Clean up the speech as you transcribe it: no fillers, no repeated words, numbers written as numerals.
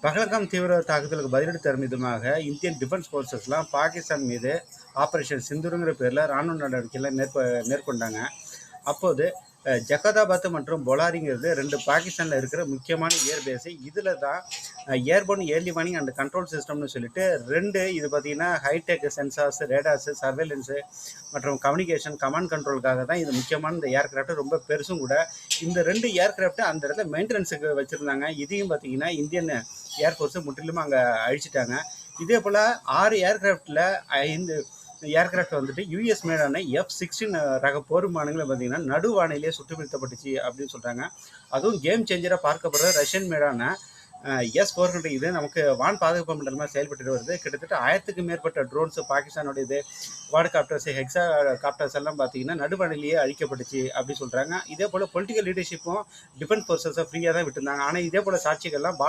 பகல்காம் தீவிர தாக்குதலுக்கு பதிலடி தரும் விதமாக இந்தியன் டிஃபென்ஸ் ஃபோர்ஸஸ்லாம் பாகிஸ்தான் மீது ஆப்ரேஷன் சிந்துருங்கிற பேரில் ராணுவ நடவடிக்கைகளை மேற்கொண்டாங்க. அப்போது ஜகதாபாத் மற்றும் பொலாரிங்கிறது 2 பாகிஸ்தானில் இருக்கிற முக்கியமான ஏர்பேஸு. இதில் தான் airborne early warning and control சிஸ்டம்னு சொல்லிட்டு 2 இது பார்த்திங்கன்னா ஹைடெக் சென்சார்ஸ், ரேடார்ஸு, சர்வேலன்ஸு மற்றும் கம்யூனிகேஷன், கமாண்ட் கண்ட்ரோலுக்காக தான் இது முக்கியமான இந்த ஏர்க்ராஃப்ட். ரொம்ப பெருசும் கூட. இந்த 2 ஏர்க்ராஃப்ட்டு அந்த இடத்துல மெயின்டெனன்ஸுக்கு வச்சுருந்தாங்க. இதையும் பார்த்திங்கன்னா இந்தியன் ஏர்ஃபோர்ஸு முற்றிலும் அங்கே அழிச்சிட்டாங்க. இதே போல் 6 ஏர்க்ராஃப்டில் 5 ஏர்க்ராஃப்ட் வந்துட்டு யூஎஸ் மேடான F-16 ரக போர் விமானங்களை பார்த்தீங்கன்னா நடுவானிலே சுட்டு வீழ்த்தப்பட்டுச்சு அப்படின்னு சொல்கிறாங்க. அதுவும் கேம் சேஞ்சராக பார்க்கப்படுற ரஷ்யன் மேடான S-400 இது நமக்கு வான் பாதுகாப்பு மண்டலமாக செயல்பட்டு வருது. கிட்டத்தட்ட 1000க்கும் மேற்பட்ட ட்ரோன்ஸு பாகிஸ்தானோட இது குவாட் காப்டர்ஸ், ஹெக்ஸா காப்டர்ஸ் எல்லாம் பார்த்தீங்கன்னா நடுவானிலேயே அழிக்கப்பட்டுச்சு அப்படின்னு சொல்கிறாங்க. இதே போல் பொலிட்டிக்கல் லீடர்ஷிப்பும் டிஃபென்ஸ் ஃபோர்ஸஸை ஃப்ரீயாக தான் விட்டுருந்தாங்க. ஆனால் இதே போல் சாட்சிகள்லாம்